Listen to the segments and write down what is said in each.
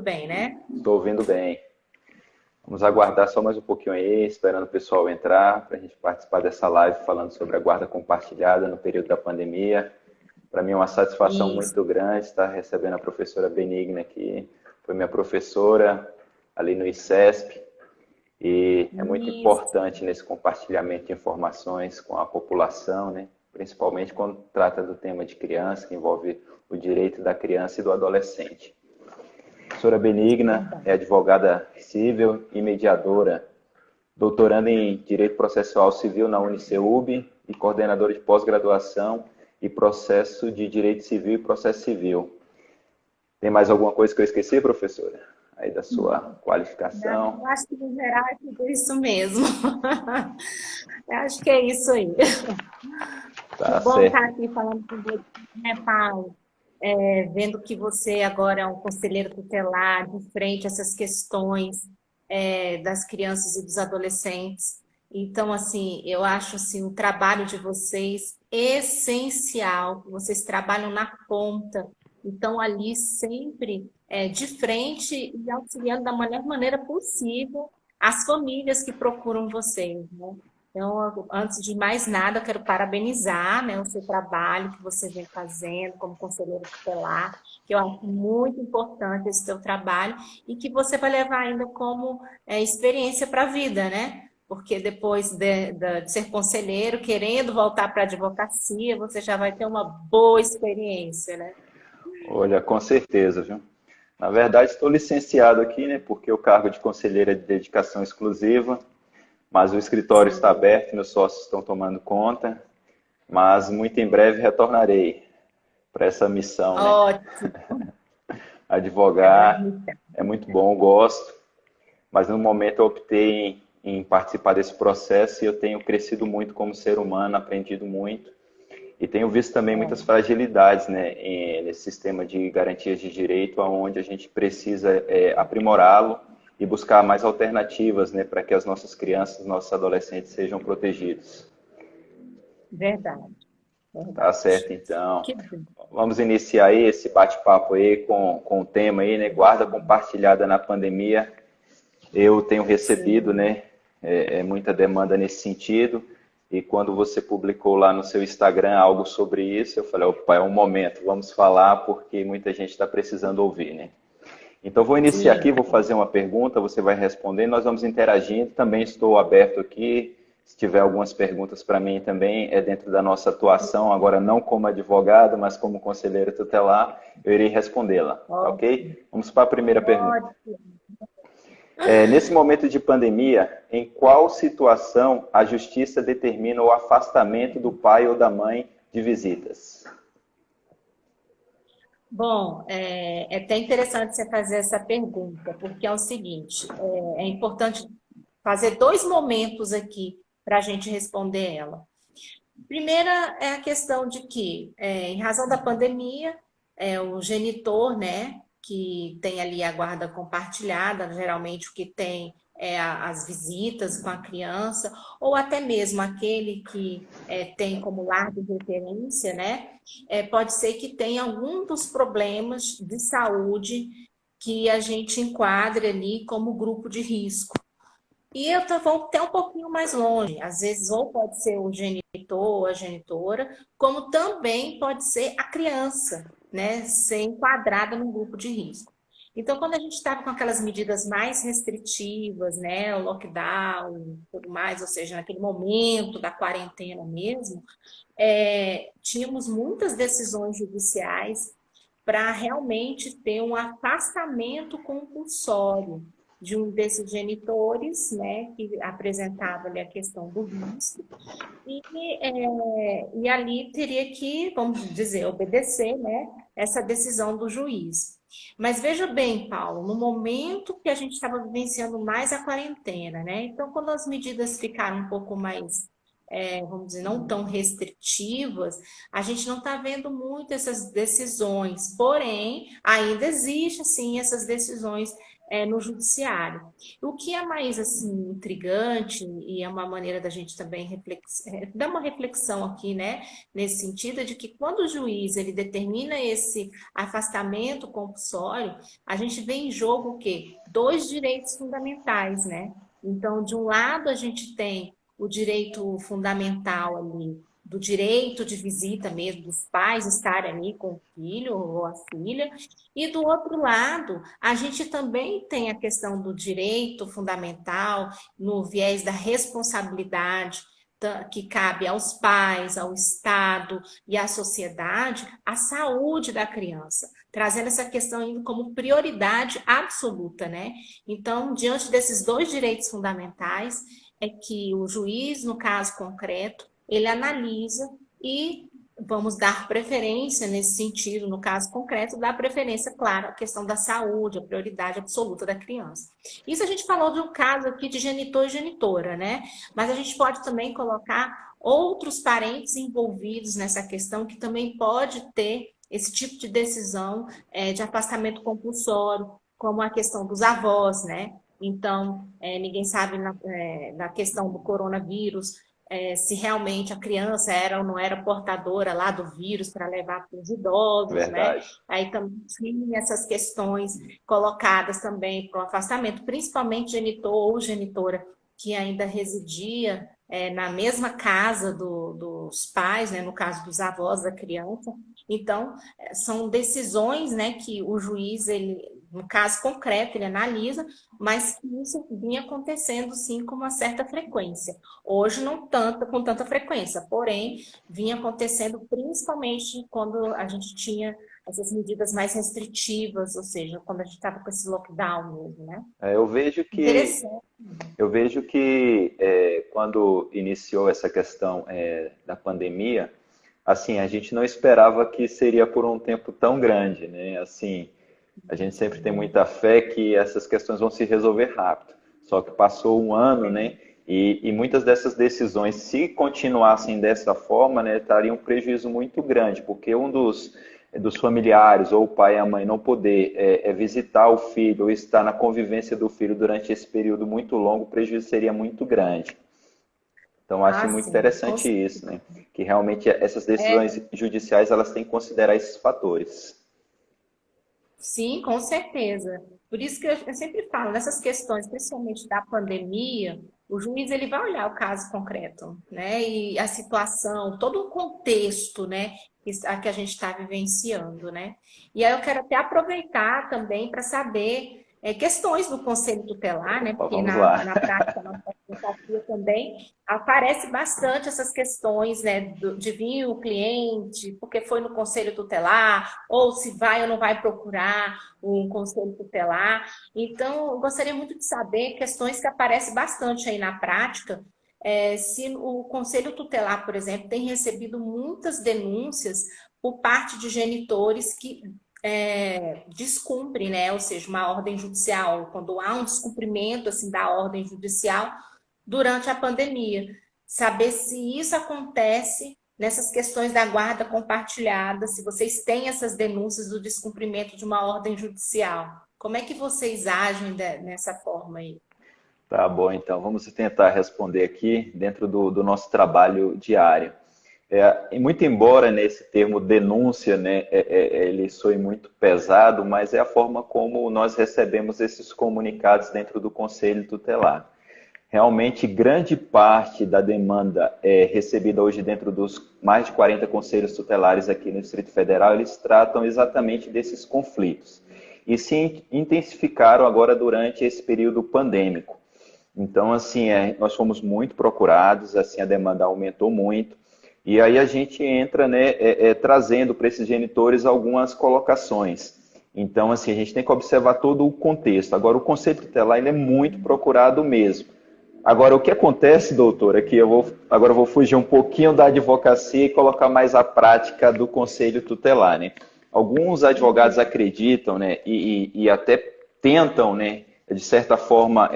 bem, né? Estou ouvindo bem. Vamos aguardar só mais um pouquinho aí, esperando o pessoal entrar, para a gente participar dessa live falando sobre a guarda compartilhada no período da pandemia. Para mim é uma satisfação Isso, muito grande estar recebendo a professora Benigna aqui. Foi minha professora ali no ICESP e é muito isso, importante nesse compartilhamento de informações com a população, né? Principalmente quando trata do tema de criança, que envolve o direito da criança e do adolescente. A professora Benigna verdade. é advogada civil e mediadora, doutoranda em Direito Processual Civil na UniCeub e coordenadora de pós-graduação e processo de Direito Civil e Processo Civil. Tem mais alguma coisa que eu esqueci, professora? Aí da sua Não, qualificação. eu acho que no geral é tudo isso mesmo. Eu acho que é isso aí. Que Tá bom estar certo. aqui falando com você, né, Paulo? Vendo que você agora é um conselheiro tutelar, de frente a essas questões das crianças e dos adolescentes. Então, assim, eu acho assim, o trabalho de vocês essencial. Vocês trabalham na ponta, então ali sempre de frente e auxiliando da melhor maneira possível as famílias que procuram vocês, né? Então, antes de mais nada, eu quero parabenizar, né, o seu trabalho que você vem fazendo como conselheiro tutelar, que eu acho muito importante esse seu trabalho e que você vai levar ainda como experiência para a vida, né? Porque depois de ser conselheiro, querendo voltar para a advocacia, você já vai ter uma boa experiência, né? Olha, com certeza, viu? Na verdade, estou licenciado aqui, né? Porque o cargo de conselheiro é de dedicação exclusiva, mas o escritório está Sim. aberto, meus sócios estão tomando conta, mas muito em breve retornarei para essa missão, né? Ótimo. É a grande Advogar missão. é muito bom, eu gosto, mas no momento eu optei em participar desse processo e eu tenho crescido muito como ser humano, aprendido muito e tenho visto também muitas É. fragilidades, né, nesse sistema de garantias de direito, onde a gente precisa aprimorá-lo e buscar mais alternativas, né, para que as nossas crianças, nossos adolescentes sejam protegidos. Verdade, Tá verdade. certo, então. Que bom. Vamos iniciar aí esse bate-papo aí com o tema aí, né, guarda compartilhada na pandemia. Eu tenho recebido, Sim. né, muita demanda nesse sentido. E quando você publicou lá no seu Instagram algo sobre isso, eu falei, opa, é um momento, vamos falar, porque muita gente está precisando ouvir, né? Então, vou iniciar aqui, Sim, vou fazer uma pergunta, você vai responder, nós vamos interagindo. Também estou aberto aqui, se tiver algumas perguntas para mim também, é dentro da nossa atuação, agora não como advogado, mas como conselheiro tutelar, eu irei respondê-la, tá ótimo, ok? Vamos para a primeira pergunta. ótimo. Nesse momento de pandemia, em qual situação a justiça determina o afastamento do pai ou da mãe de visitas? Bom, é até interessante você fazer essa pergunta, porque é o seguinte, é importante fazer dois momentos aqui para a gente responder ela. Primeira é a questão de que, em razão da pandemia, o genitor, né, que tem ali a guarda compartilhada, geralmente o que tem as visitas com a criança, ou até mesmo aquele que tem como lar de referência, né, pode ser que tenha algum dos problemas de saúde que a gente enquadre ali como grupo de risco. E vou até um pouquinho mais longe. Às vezes, ou pode ser o genitor ou a genitora, como também pode ser a criança, né? Ser enquadrada num grupo de risco. Então, quando a gente estava com aquelas medidas mais restritivas, né? O lockdown e tudo mais, ou seja, naquele momento da quarentena mesmo, tínhamos muitas decisões judiciais para realmente ter um afastamento compulsório de um desses genitores, né, que apresentava ali a questão do risco, e ali teria que, vamos dizer, obedecer, né, essa decisão do juiz. Mas veja bem, Paulo, no momento que a gente estava vivenciando mais a quarentena, né, então quando as medidas ficaram um pouco mais vamos dizer, não tão restritivas, a gente não está vendo muito essas decisões, porém, ainda existe, sim, essas decisões no judiciário. O que é mais, assim, intrigante, e é uma maneira da gente também dar uma reflexão aqui, né, nesse sentido, é de que quando o juiz, ele determina esse afastamento compulsório, a gente vê em jogo o quê? Dois direitos fundamentais, né? Então, de um lado, a gente tem o direito fundamental ali, do direito de visita mesmo, dos pais estarem ali com o filho ou a filha, e do outro lado, a gente também tem a questão do direito fundamental, no viés da responsabilidade, que cabe aos pais, ao Estado e à sociedade, a saúde da criança, trazendo essa questão ainda como prioridade absoluta, né? Então, diante desses dois direitos fundamentais, é que o juiz, no caso concreto, ele analisa e vamos dar preferência nesse sentido, no caso concreto, dar preferência, claro, à questão da saúde, a prioridade absoluta da criança. Isso a gente falou de um caso aqui de genitor e genitora, né? Mas a gente pode também colocar outros parentes envolvidos nessa questão que também pode ter esse tipo de decisão de afastamento compulsório, como a questão dos avós, né? Então, ninguém sabe na questão do coronavírus, se realmente a criança era ou não era portadora lá do vírus para levar para os idosos, né? Verdade. Aí também tinha essas questões colocadas também para o afastamento, principalmente genitor ou genitora que ainda residia na mesma casa dos pais, né? No caso dos avós da criança. Então, são decisões, né, que o juiz, ele, no caso concreto, ele analisa, mas que isso vinha acontecendo, sim, com uma certa frequência. Hoje, não tanto, com tanta frequência, porém, vinha acontecendo principalmente quando a gente tinha essas medidas mais restritivas, ou seja, quando a gente estava com esse lockdown mesmo, né? É, Interessante. eu vejo que quando iniciou essa questão da pandemia, assim, a gente não esperava que seria por um tempo tão grande, né? Assim, a gente sempre tem muita fé que essas questões vão se resolver rápido. Só que passou um ano, né? E muitas dessas decisões, se continuassem dessa forma, né, trariam um prejuízo muito grande, porque um dos familiares, ou o pai e a mãe, não poder visitar o filho ou estar na convivência do filho durante esse período muito longo, o prejuízo seria muito grande. Então, eu acho Ah, muito sim. interessante isso, né? Que realmente essas decisões judiciais elas têm que considerar esses fatores. Sim, com certeza. Por isso que eu sempre falo, nessas questões, principalmente da pandemia, o juiz ele vai olhar o caso concreto, né? E a situação, todo o contexto, né? A que a gente está vivenciando, né? E aí eu quero até aproveitar também para saber questões do Conselho Tutelar, né? Opa, Porque vamos lá. na prática, na nossa advocacia também, aparece bastante essas questões, né, de vir o cliente, porque foi no conselho tutelar, ou se vai ou não vai procurar um conselho tutelar. Então, eu gostaria muito de saber questões que aparecem bastante aí na prática, se o conselho tutelar, por exemplo, tem recebido muitas denúncias por parte de genitores que descumprem, né? Ou seja, uma ordem judicial, quando há um descumprimento assim da ordem judicial, durante a pandemia. Saber se isso acontece nessas questões da guarda compartilhada, se vocês têm essas denúncias do descumprimento de uma ordem judicial. Como é que vocês agem nessa forma aí? Tá bom, então vamos tentar responder aqui dentro do nosso trabalho diário. E muito embora nesse termo denúncia, né, ele soe muito pesado, mas é a forma como nós recebemos esses comunicados dentro do Conselho Tutelar. Realmente, grande parte da demanda recebida hoje dentro dos mais de 40 conselhos tutelares aqui no Distrito Federal, eles tratam exatamente desses conflitos. E se intensificaram agora durante esse período pandêmico. Então, assim, nós fomos muito procurados, assim, a demanda aumentou muito. E aí a gente entra, né, trazendo para esses genitores algumas colocações. Então, assim, a gente tem que observar todo o contexto. Agora, o Conselho Tutelar ele é muito procurado mesmo. Agora, o que acontece, doutor, é que agora eu vou fugir um pouquinho da advocacia e colocar mais a prática do Conselho Tutelar, né? Alguns advogados acreditam, né, e até tentam, né, de certa forma,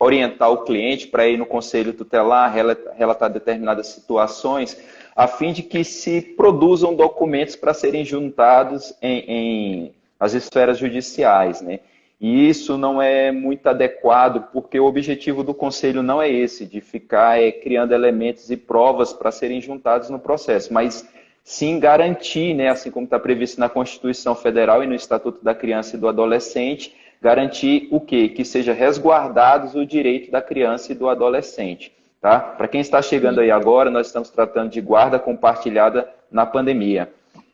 orientar o cliente para ir no conselho tutelar, relatar determinadas situações, a fim de que se produzam documentos para serem juntados em as esferas judiciais, né? E isso não é muito adequado, porque o objetivo do conselho não é esse, de ficar criando elementos e provas para serem juntados no processo, mas sim garantir, né, assim como está previsto na Constituição Federal e no Estatuto da Criança e do Adolescente, garantir o quê? Que seja resguardados o direito da criança e do adolescente. Tá? Para quem está chegando aí agora, nós estamos tratando de guarda compartilhada na pandemia.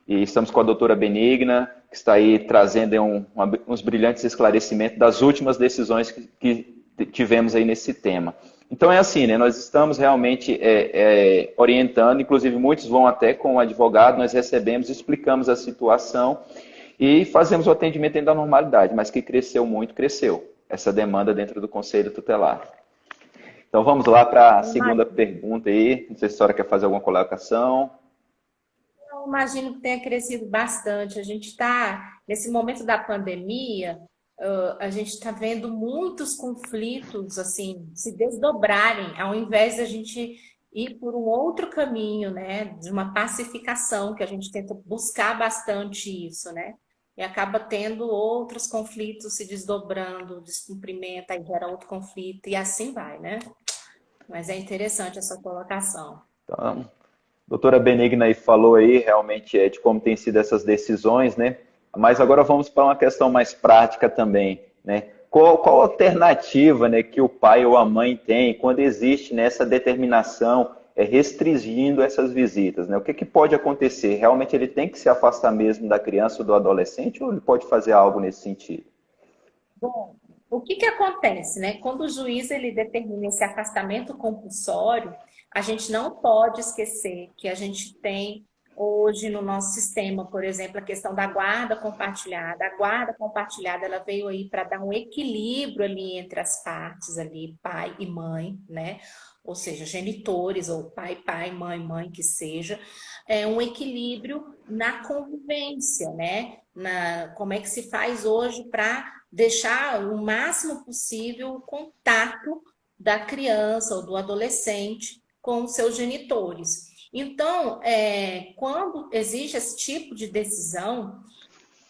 E estamos com a doutora Benigna, que está aí trazendo uns brilhantes esclarecimentos das últimas decisões que tivemos aí nesse tema. Então é assim, né? Nós estamos realmente orientando, inclusive muitos vão até com o advogado, nós recebemos, explicamos a situação e fazemos o atendimento dentro da normalidade, mas que cresceu muito, cresceu essa demanda dentro do Conselho Tutelar. Então vamos lá para a segunda pergunta aí, não sei se a senhora quer fazer alguma colocação. Eu imagino que tenha crescido bastante. A gente está, nesse momento da pandemia, a gente está vendo muitos conflitos assim se desdobrarem, ao invés de a gente ir por um outro caminho, né, de uma pacificação, que a gente tenta buscar bastante isso, né? E acaba tendo outros conflitos se desdobrando, descumprimento, aí gera outro conflito, e assim vai, né? Mas é interessante essa colocação. Então, a doutora Benigna aí falou aí realmente de como tem sido essas decisões, né? Mas agora vamos para uma questão mais prática também, né? Qual a alternativa, né, que o pai ou a mãe tem quando existe nessa determinação restringindo essas visitas, né? O que pode acontecer? Realmente ele tem que se afastar mesmo da criança ou do adolescente ou ele pode fazer algo nesse sentido? Bom, o que acontece, né? Quando o juiz ele determina esse afastamento compulsório, a gente não pode esquecer que a gente tem hoje no nosso sistema, por exemplo, a questão da guarda compartilhada. A guarda compartilhada, ela veio aí para dar um equilíbrio ali entre as partes ali, pai e mãe, né? Ou seja, genitores, ou pai, mãe, que seja, um equilíbrio na convivência, né? Como é que se faz hoje para deixar o máximo possível o contato da criança ou do adolescente com os seus genitores. Então, quando existe esse tipo de decisão,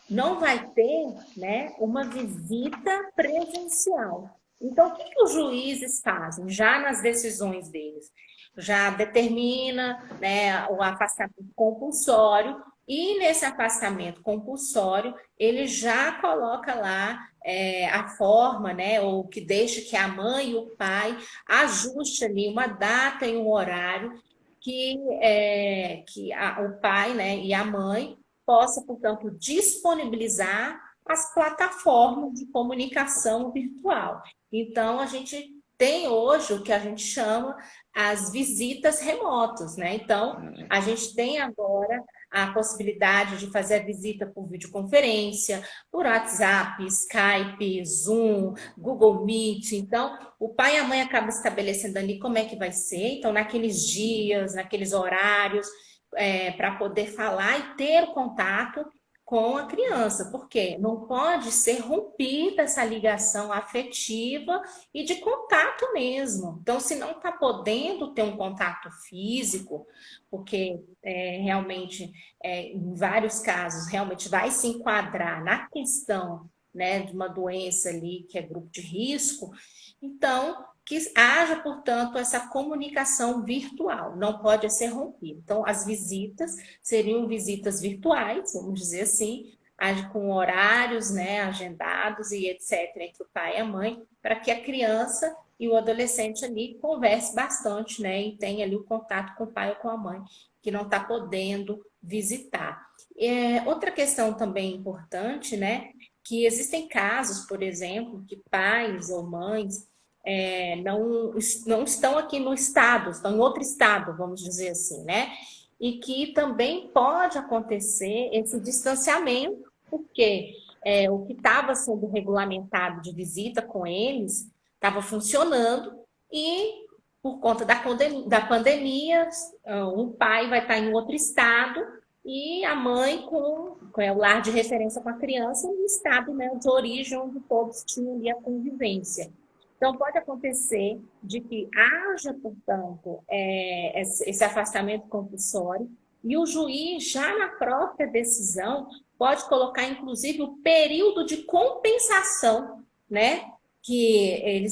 não vai ter, né, uma visita presencial. Então, o que os juízes fazem já nas decisões deles? Já determina, né, o afastamento compulsório e nesse afastamento compulsório ele já coloca lá a forma, né, ou que deixa que a mãe e o pai ajuste ali uma data e um horário que o pai, né, e a mãe possa, portanto, disponibilizar as plataformas de comunicação virtual. Então, a gente tem hoje o que a gente chama as visitas remotas, né? Então, a gente tem agora a possibilidade de fazer a visita por videoconferência, por WhatsApp, Skype, Zoom, Google Meet. Então, o pai e a mãe acabam estabelecendo ali como é que vai ser. Então, naqueles dias, naqueles horários, para poder falar e ter o contato com a criança, porque não pode ser rompida essa ligação afetiva e de contato mesmo. Então, se não está podendo ter um contato físico, porque realmente, em vários casos, realmente vai se enquadrar na questão, né, de uma doença ali que é grupo de risco, então que haja, portanto, essa comunicação virtual, não pode ser rompida. Então, as visitas seriam visitas virtuais, vamos dizer assim, com horários, né, agendados e etc., entre o pai e a mãe, para que a criança e o adolescente ali converse bastante, né, e tenha ali o contato com o pai ou com a mãe, que não está podendo visitar. Outra questão também importante, né, que existem casos, por exemplo, que pais ou mães não estão aqui no estado, estão em outro estado, vamos dizer assim, né? E que também pode acontecer esse distanciamento, porque o que estava sendo regulamentado de visita com eles estava funcionando e por conta da pandemia, um pai vai estar em outro estado e a mãe com o lar de referência com a criança no estado, né, de origem onde todos tinham ali a convivência. Então, pode acontecer de que haja, portanto, esse afastamento compulsório e o juiz, já na própria decisão, pode colocar, inclusive, o período de compensação, né? Que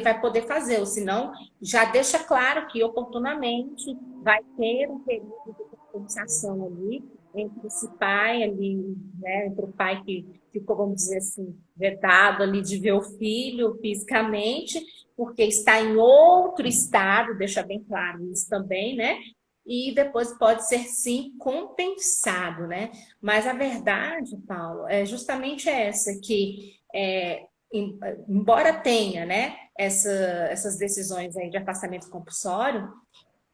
vai poder fazer, ou senão já deixa claro que oportunamente vai ter um período de compensação ali entre esse pai ali, né? Entre o pai que ficou, vamos dizer assim, vetado ali de ver o filho fisicamente, porque está em outro estado, deixa bem claro isso também, né? E depois pode ser sim compensado, né? Mas a verdade, Paulo, é justamente essa, que embora tenha, né, essas decisões aí de afastamento compulsório,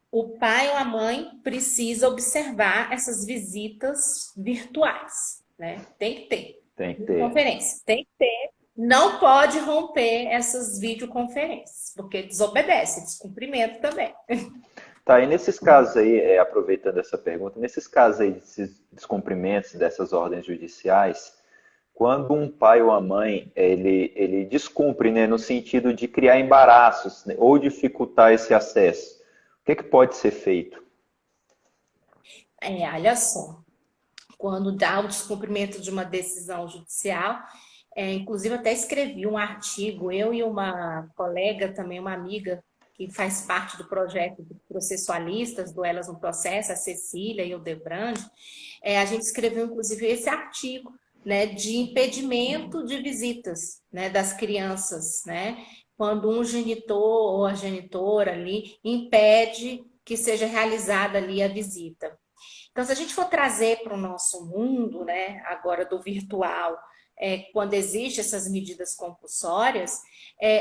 o pai ou a mãe precisa observar essas visitas virtuais, né? Tem que ter. Tem que ter. Videoconferência, tem que ter. Não pode romper essas videoconferências, porque desobedece, descumprimento também. Tá, e nesses casos aí, aproveitando essa pergunta, nesses casos aí, desses descumprimentos dessas ordens judiciais, quando um pai ou a mãe, ele descumpre, né, no sentido de criar embaraços, né, ou dificultar esse acesso, o que é que pode ser feito? Olha só, quando dá o descumprimento de uma decisão judicial, inclusive até escrevi um artigo, eu e uma colega também, uma amiga, que faz parte do projeto de processualistas, do Elas no Processo, a Cecília e o Debrand, a gente escreveu inclusive esse artigo, né, de impedimento de visitas, né, das crianças, né, quando um genitor ou a genitora ali impede que seja realizada ali a visita. Então, se a gente for trazer para o nosso mundo, né, agora do virtual, quando existem essas medidas compulsórias,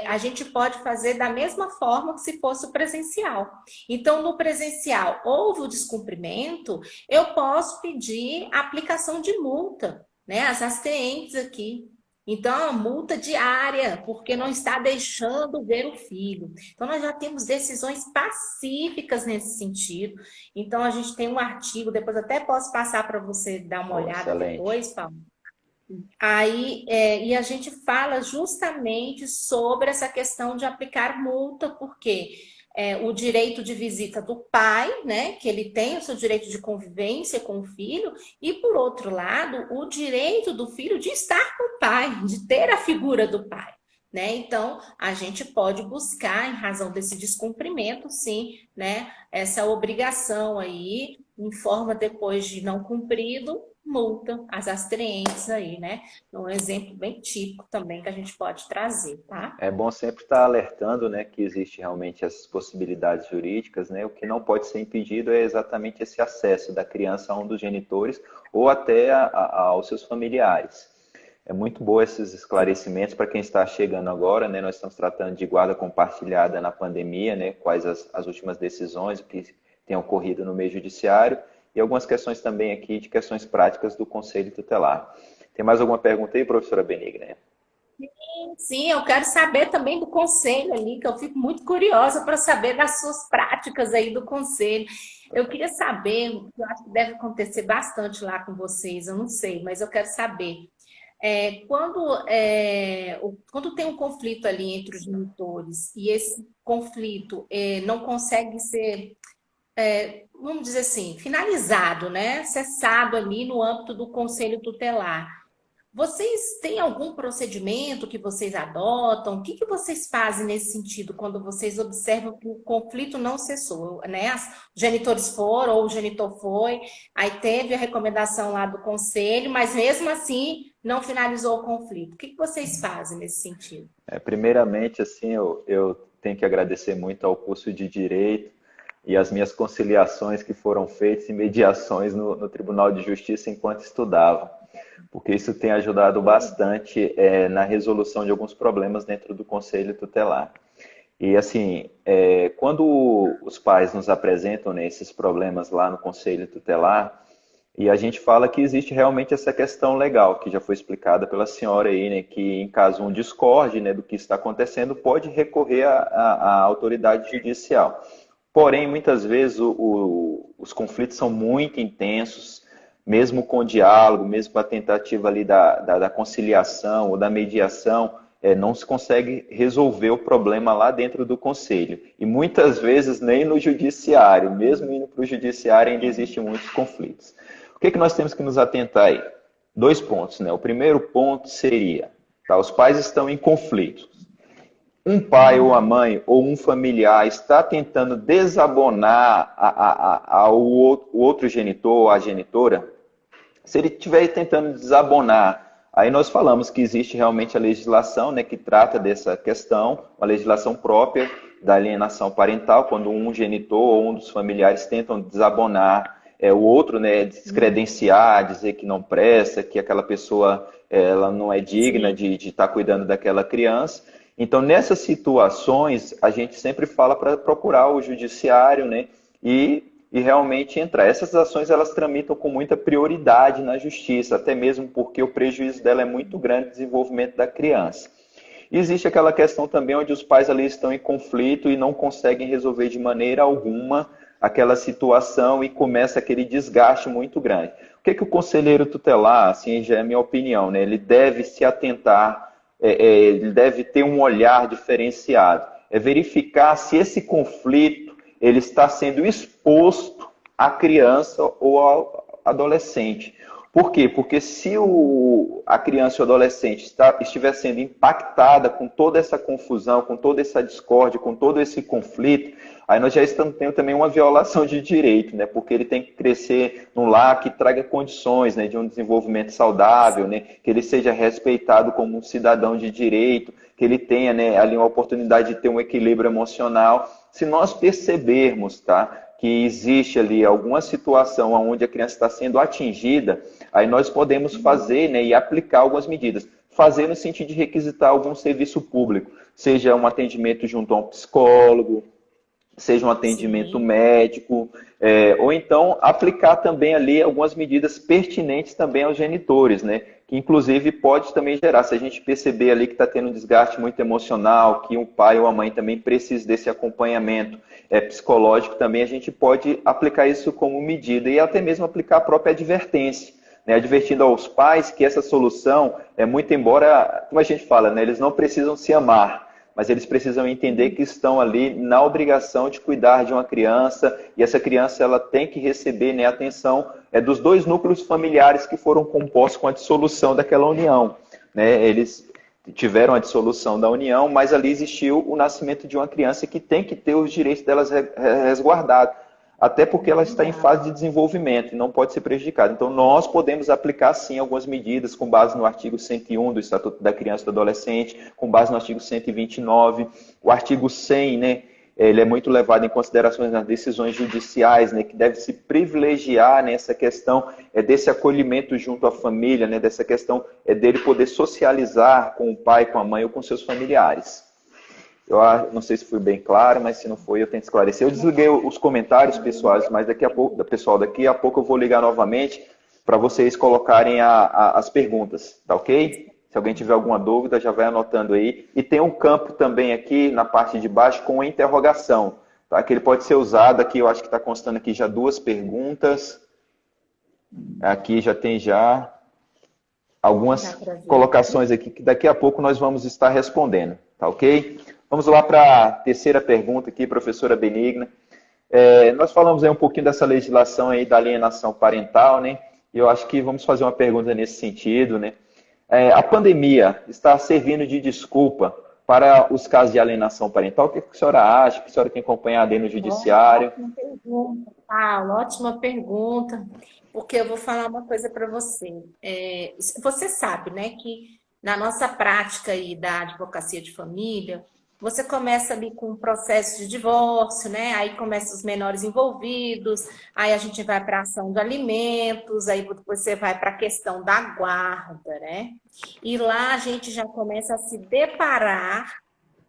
a gente pode fazer da mesma forma que se fosse o presencial. Então, no presencial, houve o descumprimento, eu posso pedir a aplicação de multa, né, as asteentes aqui. Então, a multa diária, porque não está deixando ver o filho. Então, nós já temos decisões pacíficas nesse sentido. Então, a gente tem um artigo, depois até posso passar para você dar uma Oh, olhada excelente. depois, Paulo. Aí, e a gente fala justamente sobre essa questão de aplicar multa, porque o direito de visita do pai, né, que ele tem o seu direito de convivência com o filho, e por outro lado, o direito do filho de estar com o pai, de ter a figura do pai. Né? Então, a gente pode buscar, em razão desse descumprimento, sim, né, essa obrigação aí, em forma depois de não cumprido, multa, as astenuantes aí, né? Um exemplo bem típico também que a gente pode trazer, tá? É bom sempre estar alertando, né, que existe realmente essas possibilidades jurídicas, né? O que não pode ser impedido é exatamente esse acesso da criança a um dos genitores ou até aos seus familiares. É muito bom esses esclarecimentos para quem está chegando agora, né? Nós estamos tratando de guarda compartilhada na pandemia, né? Quais as últimas decisões, o que tem ocorrido no meio judiciário e algumas questões também aqui de questões práticas do Conselho Tutelar. Tem mais alguma pergunta aí, professora Benigna? Sim, eu quero saber também do conselho ali, que eu fico muito curiosa para saber das suas práticas aí do conselho. Eu queria saber, eu acho que deve acontecer bastante lá com vocês, eu não sei, mas eu quero saber. Quando tem um conflito ali entre os genitores e esse conflito não consegue ser, vamos dizer assim, finalizado, né? Cessado ali no âmbito do conselho tutelar. Vocês têm algum procedimento que vocês adotam? O que que vocês fazem nesse sentido quando vocês observam que o conflito não cessou, né? Os genitores foram, ou o genitor foi, aí teve a recomendação lá do conselho, mas mesmo assim não finalizou o conflito. O que que vocês fazem nesse sentido? Primeiramente, assim, eu tenho que agradecer muito ao curso de Direito e as minhas conciliações que foram feitas e mediações no Tribunal de Justiça enquanto estudava, porque isso tem ajudado bastante na resolução de alguns problemas dentro do Conselho Tutelar. E assim, quando os pais nos apresentam, né, esses problemas lá no Conselho Tutelar, e a gente fala que existe realmente essa questão legal, que já foi explicada pela senhora aí, né, que em caso um discorde, né, do que está acontecendo, pode recorrer à autoridade judicial. Porém, muitas vezes os conflitos são muito intensos, mesmo com o diálogo, mesmo com a tentativa ali da conciliação ou da mediação, não se consegue resolver o problema lá dentro do conselho. E muitas vezes nem no judiciário, mesmo indo para o judiciário, ainda existem muitos conflitos. O que nós temos que nos atentar aí? 2 pontos, né? O primeiro ponto seria, tá, os pais estão em conflito. Um pai ou a mãe ou um familiar está tentando desabonar o outro genitor ou a genitora, se ele estiver tentando desabonar, aí nós falamos que existe realmente a legislação, né, que trata dessa questão, uma legislação própria da alienação parental, quando um genitor ou um dos familiares tentam desabonar o outro, né, descredenciar, dizer que não presta, que aquela pessoa ela não é digna de estar cuidando daquela criança. Então, nessas situações, a gente sempre fala para procurar o judiciário, né, e realmente entrar. Essas ações, elas tramitam com muita prioridade na justiça, até mesmo porque o prejuízo dela é muito grande no desenvolvimento da criança. E existe aquela questão também onde os pais ali estão em conflito e não conseguem resolver de maneira alguma aquela situação e começa aquele desgaste muito grande. O que o conselheiro tutelar, assim, já é a minha opinião, né? Ele deve se atentar, ele deve ter um olhar diferenciado, é verificar se esse conflito ele está sendo exposto à criança ou ao adolescente. Por quê? Porque se a criança ou o adolescente estiver sendo impactada com toda essa confusão, com toda essa discórdia, com todo esse conflito, aí nós já estamos tendo também uma violação de direito, né? Porque ele tem que crescer num lar que traga condições, né, de um desenvolvimento saudável, né? Que ele seja respeitado como um cidadão de direito, que ele tenha, né, ali uma oportunidade de ter um equilíbrio emocional. Se nós percebermos, tá, que existe ali alguma situação onde a criança está sendo atingida, aí nós podemos fazer, né, e aplicar algumas medidas. Fazer no sentido de requisitar algum serviço público, seja um atendimento junto a um psicólogo, seja um atendimento médico, ou então aplicar também ali algumas medidas pertinentes também aos genitores, né? Que inclusive pode também gerar, se a gente perceber ali que está tendo um desgaste muito emocional, que o pai ou a mãe também precisa desse acompanhamento psicológico também, a gente pode aplicar isso como medida e até mesmo aplicar a própria advertência, né? Advertindo aos pais que essa solução, muito embora, como a gente fala, né, eles não precisam se amar, mas eles precisam entender que estão ali na obrigação de cuidar de uma criança, e essa criança ela tem que receber, né, a atenção dos 2 núcleos familiares que foram compostos com a dissolução daquela união, né? Eles tiveram a dissolução da união, mas ali existiu o nascimento de uma criança que tem que ter os direitos delas resguardados, até porque ela está em fase de desenvolvimento e não pode ser prejudicada. Então, nós podemos aplicar, sim, algumas medidas com base no artigo 101 do Estatuto da Criança e do Adolescente, com base no artigo 129, o artigo 100, né? Ele é muito levado em consideração nas decisões judiciais, né? Que deve se privilegiar nessa questão desse acolhimento junto à família, né? Dessa questão dele poder socializar com o pai, com a mãe ou com seus familiares. Eu não sei se fui bem claro, mas se não foi, eu tento esclarecer. Eu desliguei os comentários pessoais, mas daqui a pouco eu vou ligar novamente para vocês colocarem as perguntas, tá ok? Se alguém tiver alguma dúvida, já vai anotando aí. E tem um campo também aqui na parte de baixo com a interrogação, tá? Que ele pode ser usado aqui, eu acho que está constando aqui já 2 perguntas. Aqui já tem algumas colocações aqui que daqui a pouco nós vamos estar respondendo, tá ok? Vamos lá para a terceira pergunta aqui, professora Benigna. Nós falamos aí um pouquinho dessa legislação aí da alienação parental, né? E eu acho que vamos fazer uma pergunta nesse sentido, né? A pandemia está servindo de desculpa para os casos de alienação parental? O que a senhora acha? O que a senhora tem acompanhado aí no judiciário? Ótima pergunta, Paulo, ótima pergunta, porque eu vou falar uma coisa para você. Você sabe, né, que na nossa prática aí da advocacia de família, você começa ali com um processo de divórcio, né? Aí começam os menores envolvidos, aí a gente vai para a ação de alimentos, aí você vai para a questão da guarda, né? E lá a gente já começa a se deparar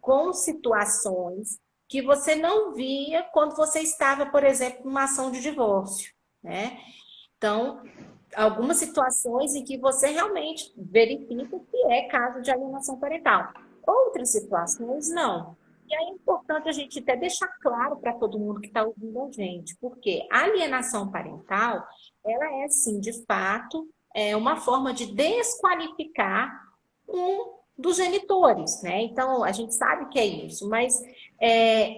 com situações que você não via quando você estava, por exemplo, numa ação de divórcio, né? Então, algumas situações em que você realmente verifica que é caso de alienação parental. Outras situações, não. E aí é importante a gente até deixar claro para todo mundo que está ouvindo a gente, porque a alienação parental, ela é, sim, de fato, uma forma de desqualificar um dos genitores, né? Então, a gente sabe que é isso, mas é,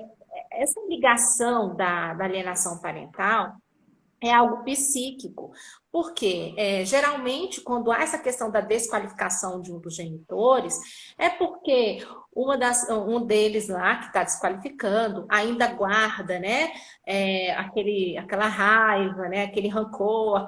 essa ligação da alienação parental é algo psíquico, porque geralmente quando há essa questão da desqualificação de um dos genitores, é porque um deles lá que está desqualificando ainda guarda, né, aquela raiva, né, aquele rancor,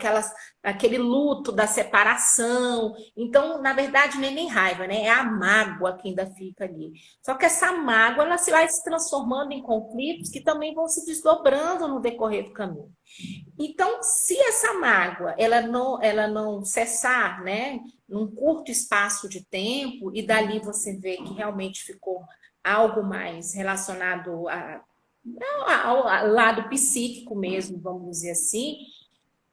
aquele luto da separação. Então, na verdade, não é nem raiva, né, é a mágoa que ainda fica ali. Só que essa mágoa ela vai se transformando em conflitos que também vão se desdobrando no decorrer do caminho. Então, se essa mágoa ela não cessar, né, num curto espaço de tempo, e dali você vê que realmente ficou algo mais relacionado ao lado psíquico mesmo, vamos dizer assim,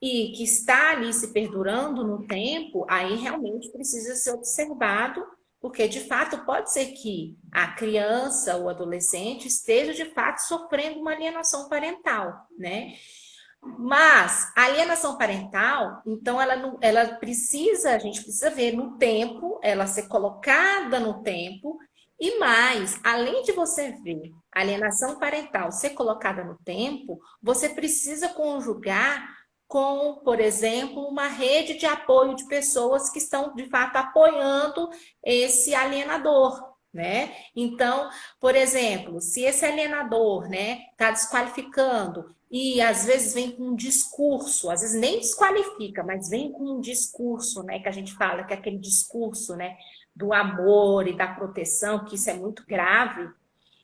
e que está ali se perdurando no tempo, aí realmente precisa ser observado, porque de fato pode ser que a criança ou adolescente esteja de fato sofrendo uma alienação parental, né? Mas a alienação parental, então ela precisa, a gente precisa ver no tempo, ela ser colocada no tempo, e mais, além de você ver a alienação parental ser colocada no tempo, você precisa conjugar com, por exemplo, uma rede de apoio de pessoas que estão de fato apoiando esse alienador, né? Então, por exemplo, se esse alienador, né, está desqualificando e às vezes vem com um discurso, às vezes nem desqualifica, mas vem com um discurso, né, que a gente fala que é aquele discurso, né, do amor e da proteção, que isso é muito grave,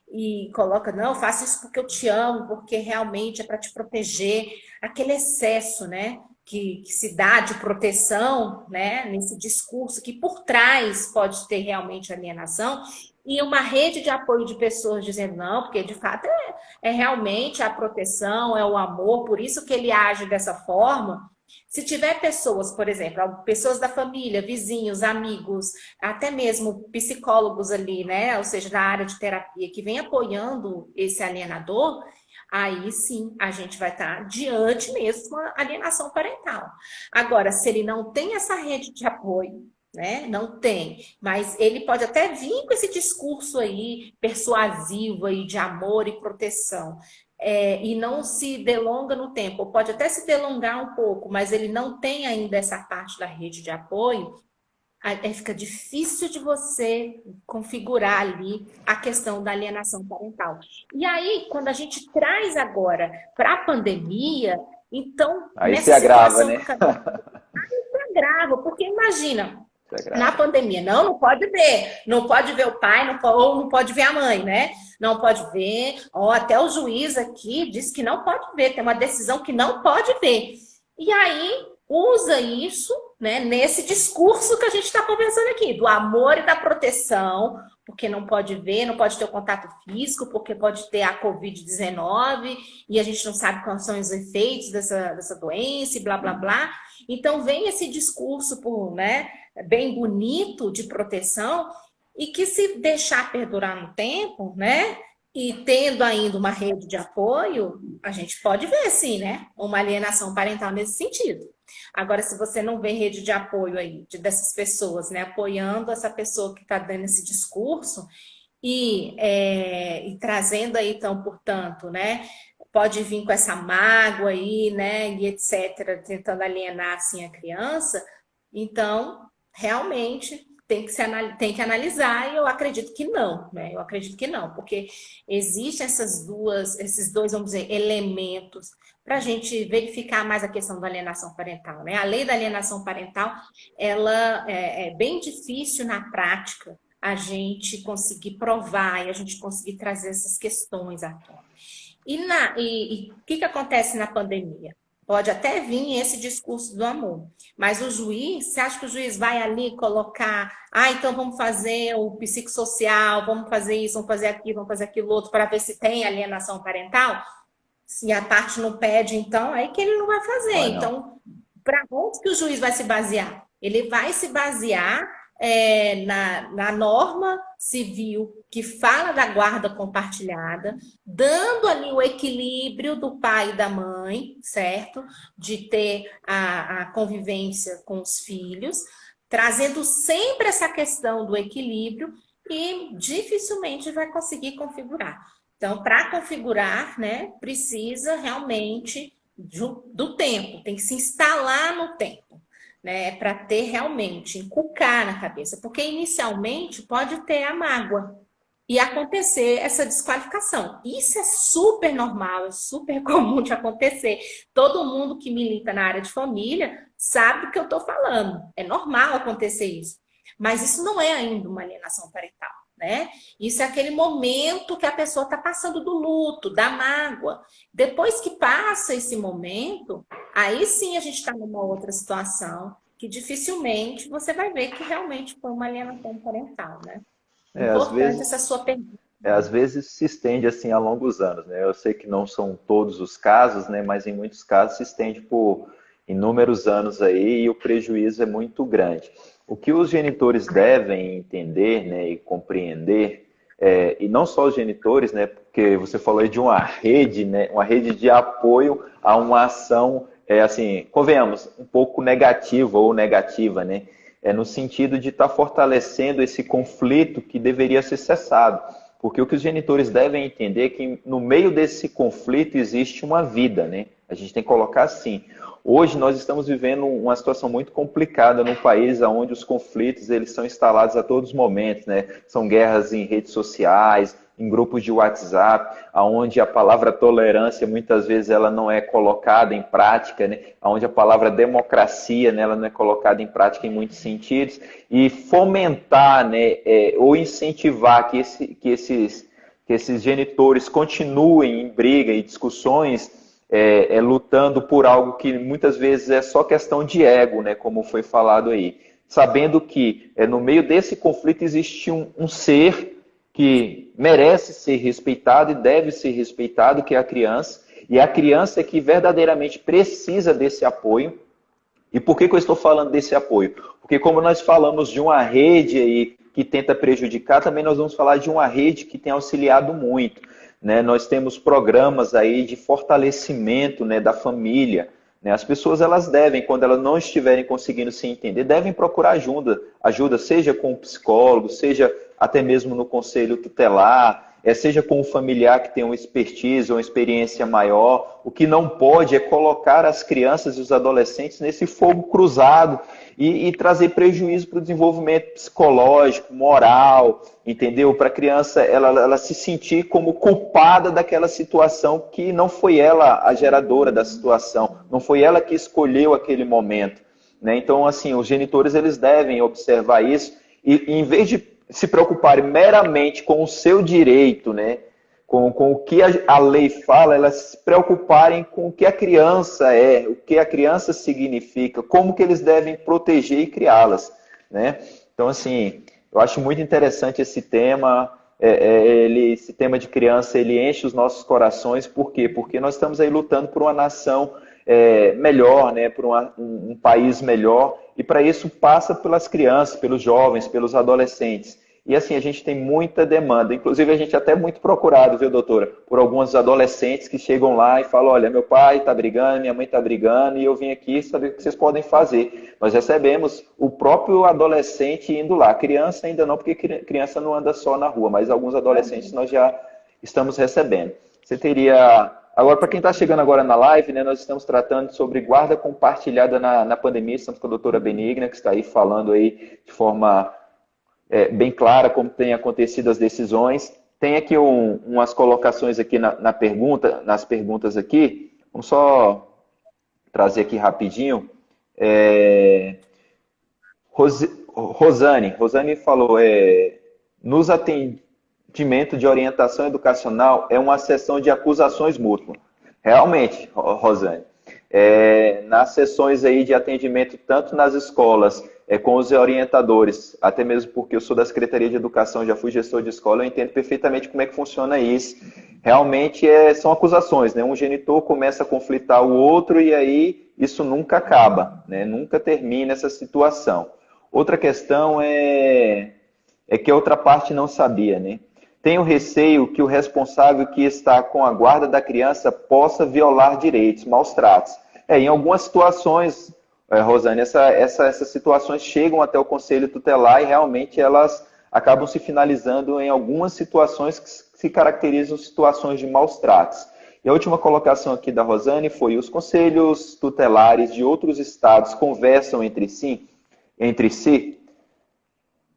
e coloca, não, faça isso porque eu te amo, porque realmente é para te proteger, aquele excesso, né, que se dá de proteção, né, nesse discurso, que por trás pode ter realmente alienação, e uma rede de apoio de pessoas dizendo, não, porque de fato é realmente a proteção, é o amor, por isso que ele age dessa forma. Se tiver pessoas, por exemplo, pessoas da família, vizinhos, amigos, até mesmo psicólogos ali, né? Ou seja, da área de terapia, que vem apoiando esse alienador, aí sim a gente vai estar diante mesmo de uma alienação parental. Agora, se ele não tem essa rede de apoio, né? Não tem, mas ele pode até vir com esse discurso aí persuasivo aí de amor e proteção. E não se delonga no tempo, ou pode até se delongar um pouco, mas ele não tem ainda essa parte da rede de apoio, aí fica difícil de você configurar ali a questão da alienação parental. E aí, quando a gente traz agora para a pandemia, então, Aí se nessa agrava, situação né? do caminho, se agrava, porque imagina, Se na agrava. pandemia, não pode ver o pai, ou não pode ver a mãe, né? Não pode ver, até o juiz aqui diz que não pode ver, tem uma decisão que não pode ver. E aí usa isso, né, nesse discurso que a gente está conversando aqui, do amor e da proteção, porque não pode ver, não pode ter o contato físico, porque pode ter a Covid-19 e a gente não sabe quais são os efeitos dessa doença e blá, blá, blá. Então vem esse discurso né, bem bonito de proteção e que se deixar perdurar no tempo, né? E tendo ainda uma rede de apoio, a gente pode ver, sim, né? Uma alienação parental nesse sentido. Agora, se você não vê rede de apoio aí, dessas pessoas, né? Apoiando essa pessoa que está dando esse discurso e trazendo aí, então, portanto, né? Pode vir com essa mágoa aí, né? E etc., tentando alienar, assim, a criança. Então, realmente tem que analisar, e eu acredito que não, né? Eu acredito que não, porque existem esses dois, vamos dizer, elementos para a gente verificar mais a questão da alienação parental, né? A lei da alienação parental, ela é bem difícil na prática a gente conseguir provar e a gente conseguir trazer essas questões à tona. E o que acontece na pandemia? Pode até vir esse discurso do amor, mas o juiz, você acha que o juiz vai ali colocar, então vamos fazer o psicossocial, vamos fazer isso, vamos fazer aquilo, vamos fazer aquilo outro, para ver se tem alienação parental? Se a parte não pede, então, aí que ele não vai fazer. Vai não. Então, para onde que o juiz vai se basear? Ele vai se basear na norma civil que fala da guarda compartilhada, dando ali o equilíbrio do pai e da mãe, certo? De ter a convivência com os filhos, trazendo sempre essa questão do equilíbrio e dificilmente vai conseguir configurar. Então, para configurar, né, precisa realmente do tempo, tem que se instalar no tempo, né, para ter realmente, inculcar na cabeça, porque inicialmente pode ter a mágoa e acontecer essa desqualificação. Isso é super normal, é super comum de acontecer. Todo mundo que milita na área de família sabe do que eu estou falando. É normal acontecer isso. Mas isso não é ainda uma alienação parental, né? Isso é aquele momento que a pessoa está passando do luto, da mágoa. Depois que passa esse momento, aí sim a gente está numa outra situação que dificilmente você vai ver que realmente foi uma alienação parental, né? Às Importante vezes essa sua pergunta. às vezes se estende assim a longos anos, né? Eu sei que não são todos os casos, né? Mas em muitos casos se estende por inúmeros anos aí e o prejuízo é muito grande. O que os genitores devem entender, né, e compreender, e não só os genitores, né? Porque você falou aí de uma rede, né? Uma rede de apoio a uma ação, assim, convenhamos, um pouco negativa ou negativa, né? No sentido de estar fortalecendo esse conflito que deveria ser cessado. Porque o que os genitores devem entender é que no meio desse conflito existe uma vida, né? A gente tem que colocar assim. Hoje nós estamos vivendo uma situação muito complicada num país onde os conflitos eles são instalados a todos os momentos, né? São guerras em redes sociais, em grupos de WhatsApp, onde a palavra tolerância muitas vezes ela não é colocada em prática, né? Onde a palavra democracia, né, ela não é colocada em prática em muitos sentidos, e fomentar, né, ou incentivar que esses genitores continuem em briga e discussões, lutando por algo que muitas vezes é só questão de ego, né, como foi falado aí. Sabendo que no meio desse conflito existe um ser que merece ser respeitado e deve ser respeitado, que é a criança, e a criança é que verdadeiramente precisa desse apoio. E por que eu estou falando desse apoio? Porque como nós falamos de uma rede aí que tenta prejudicar, também nós vamos falar de uma rede que tem auxiliado muito, né? Nós temos programas aí de fortalecimento, né, da família, né? As pessoas elas devem, quando elas não estiverem conseguindo se entender, devem procurar ajuda, seja com um psicólogo, seja até mesmo no conselho tutelar, seja com um familiar que tem uma expertise ou uma experiência maior. O que não pode é colocar as crianças e os adolescentes nesse fogo cruzado e trazer prejuízo para o desenvolvimento psicológico, moral, entendeu? Para a criança ela se sentir como culpada daquela situação que não foi ela a geradora da situação, não foi ela que escolheu aquele momento, né? Então, assim, os genitores eles devem observar isso e em vez de se preocuparem meramente com o seu direito, né? Com o que a lei fala, elas se preocuparem com o que a criança é, o que a criança significa, como que eles devem proteger e criá-las, né? Então, assim, eu acho muito interessante esse tema. Esse tema de criança, ele enche os nossos corações. Por quê? Porque nós estamos aí lutando por uma nação melhor, né? Por um país melhor. E para isso passa pelas crianças, pelos jovens, pelos adolescentes. E assim, a gente tem muita demanda. Inclusive, a gente é até muito procurado, viu, doutora? Por alguns adolescentes que chegam lá e falam, olha, meu pai está brigando, minha mãe está brigando, e eu vim aqui saber o que vocês podem fazer. Nós recebemos o próprio adolescente indo lá. Criança ainda não, porque criança não anda só na rua, mas alguns adolescentes nós já estamos recebendo. Você teria... Agora, para quem está chegando agora na live, né, nós estamos tratando sobre guarda compartilhada na pandemia. Estamos com a doutora Benigna, que está aí falando aí de forma bem clara como tem acontecido as decisões. Tem aqui umas colocações aqui nas perguntas aqui. Vamos só trazer aqui rapidinho. Rosane falou, nos atendimento de orientação educacional é uma sessão de acusações mútuas. Realmente, Rosane, nas sessões aí de atendimento, tanto nas escolas, com os orientadores, até mesmo porque eu sou da Secretaria de Educação, já fui gestor de escola, eu entendo perfeitamente como é que funciona isso. Realmente são acusações, né? Um genitor começa a conflitar o outro e aí isso nunca acaba, né? Nunca termina essa situação. Outra questão é que a outra parte não sabia, né? Tenho receio que o responsável que está com a guarda da criança possa violar direitos, maus tratos. Em algumas situações, Rosane, essas situações chegam até o Conselho Tutelar e realmente elas acabam se finalizando em algumas situações que se caracterizam situações de maus tratos. E a última colocação aqui da Rosane foi: os conselhos tutelares de outros estados conversam entre si?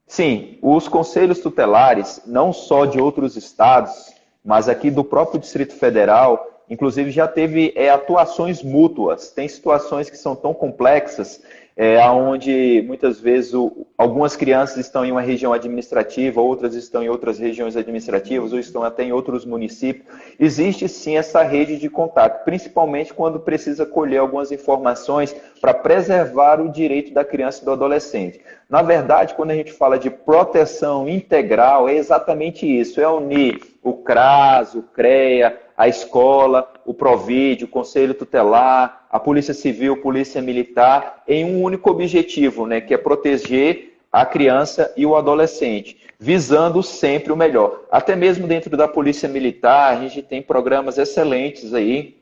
Sim, os conselhos tutelares, não só de outros estados, mas aqui do próprio Distrito Federal, inclusive já teve atuações mútuas. Tem situações que são tão complexas, onde muitas vezes algumas crianças estão em uma região administrativa, outras estão em outras regiões administrativas, ou estão até em outros municípios. Existe sim essa rede de contato, principalmente quando precisa colher algumas informações para preservar o direito da criança e do adolescente. Na verdade, quando a gente fala de proteção integral, é exatamente isso, é unir o CRAS, o CREA, a escola, o PROVID, o Conselho Tutelar, a Polícia Civil, Polícia Militar, em um único objetivo, né, que é proteger a criança e o adolescente, visando sempre o melhor. Até mesmo dentro da Polícia Militar, a gente tem programas excelentes aí,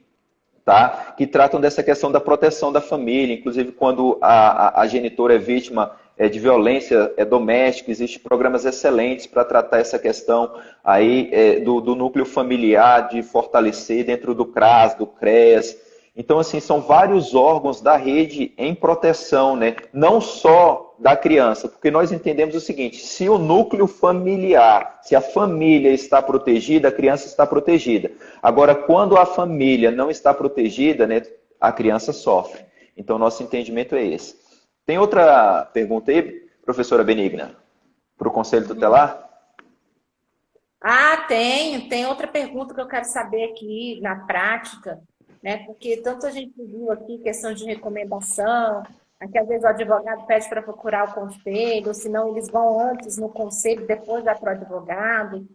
tá, que tratam dessa questão da proteção da família, inclusive quando a genitora é vítima de violência doméstica, existem programas excelentes para tratar essa questão aí do núcleo familiar, de fortalecer dentro do CRAS, do CREAS. Então, assim, são vários órgãos da rede em proteção, né? Não só da criança, porque nós entendemos o seguinte: se o núcleo familiar, se a família está protegida, a criança está protegida. Agora, quando a família não está protegida, né, a criança sofre. Então, nosso entendimento é esse. Tem outra pergunta aí, professora Benigna, para o Conselho Tutelar? Tem outra pergunta que eu quero saber aqui na prática, né? Porque tanto a gente viu aqui questão de recomendação, aqui às vezes o advogado pede para procurar o conselho, senão eles vão antes no conselho, depois vai para o advogado.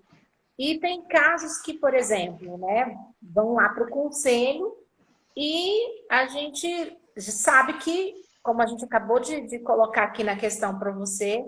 E tem casos que, por exemplo, né, vão lá para o conselho e a gente sabe que, como a gente acabou de colocar aqui na questão para você,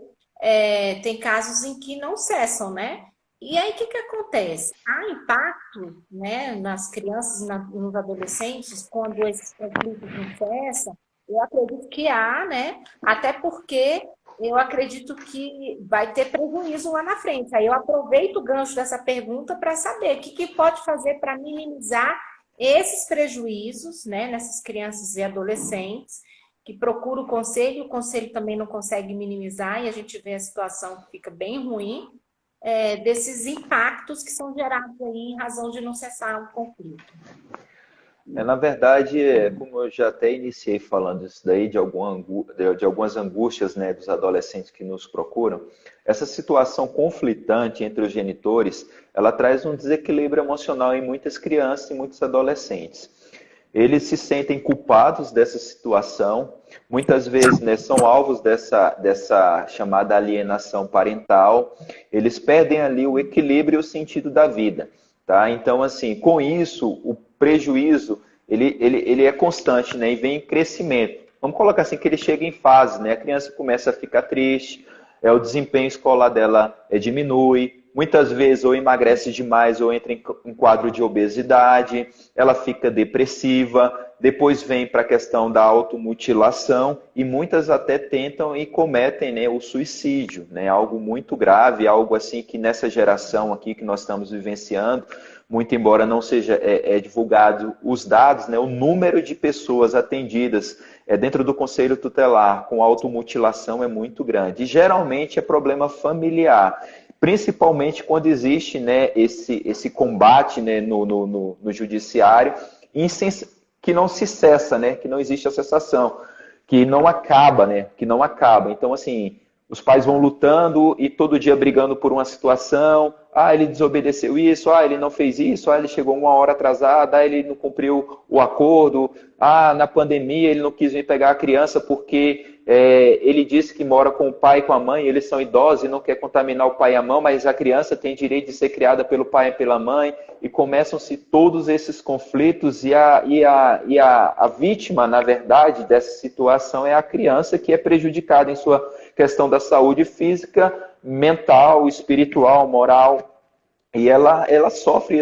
tem casos em que não cessam, né? E aí, o que acontece? Há impacto, né, nas crianças e nos adolescentes quando esses conflitos não cessam? Eu acredito que há, né? Até porque eu acredito que vai ter prejuízo lá na frente. Aí eu aproveito o gancho dessa pergunta para saber o que pode fazer para minimizar esses prejuízos, né, nessas crianças e adolescentes que procuram o conselho também não consegue minimizar e a gente vê a situação que fica bem ruim. Desses impactos que são gerados aí em razão de não cessar o conflito. Na verdade, como eu já até iniciei falando isso daí, de algumas angústias, né, dos adolescentes que nos procuram, essa situação conflitante entre os genitores, ela traz um desequilíbrio emocional em muitas crianças e muitos adolescentes. Eles se sentem culpados dessa situação, muitas vezes, né, são alvos dessa chamada alienação parental, eles perdem ali o equilíbrio e o sentido da vida. Tá? Então, assim, com isso, o prejuízo ele é constante, né, e vem em crescimento. Vamos colocar assim, que ele chega em fase, né? A criança começa a ficar triste, o desempenho escolar dela diminui, muitas vezes ou emagrece demais ou entra em quadro de obesidade, ela fica depressiva, depois vem para a questão da automutilação e muitas até tentam e cometem, né, o suicídio, né, algo muito grave, algo assim que nessa geração aqui que nós estamos vivenciando, muito embora não seja divulgado os dados, né, o número de pessoas atendidas dentro do Conselho Tutelar com automutilação é muito grande. E geralmente é problema familiar, principalmente quando existe, né, esse combate, né, no judiciário, que não se cessa, né, que não existe a cessação, que não acaba, né, que não acaba. Então, assim, os pais vão lutando e todo dia brigando por uma situação. Ah, ele desobedeceu isso, ele não fez isso, ele chegou uma hora atrasada, ele não cumpriu o acordo, na pandemia ele não quis vir pegar a criança porque ele disse que mora com o pai e com a mãe, eles são idosos e não quer contaminar o pai e a mãe, mas a criança tem direito de ser criada pelo pai e pela mãe, e começam-se todos esses conflitos e a vítima, na verdade, dessa situação é a criança que é prejudicada em sua questão da saúde física, mental, espiritual, moral, e ela sofrem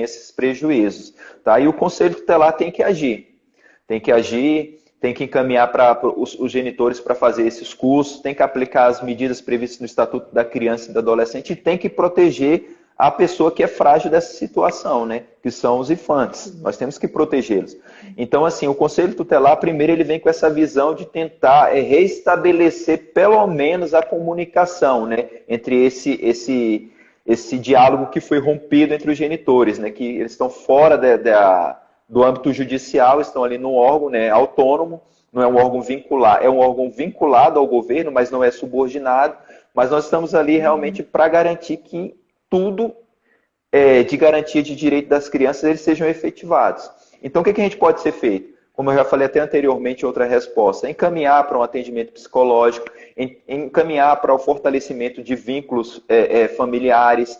esses prejuízos. Tá? E o Conselho Tutelar tem que agir. Tem que agir, tem que encaminhar para os genitores para fazer esses cursos, tem que aplicar as medidas previstas no Estatuto da Criança e do Adolescente e tem que proteger a pessoa que é frágil dessa situação, né? Que são os infantes. Nós temos que protegê-los. Então, assim, o Conselho Tutelar, primeiro, ele vem com essa visão de tentar restabelecer pelo menos a comunicação, né? Entre esse diálogo que foi rompido entre os genitores, né? Que eles estão fora do âmbito judicial, estão ali num órgão, né, autônomo, não é um órgão vinculado, é um órgão vinculado ao governo, mas não é subordinado, mas nós estamos ali realmente para garantir que tudo de garantia de direito das crianças eles sejam efetivados. Então, o que a gente pode ser feito? Como eu já falei até anteriormente em outra resposta, encaminhar para um atendimento psicológico, encaminhar para o fortalecimento de vínculos familiares,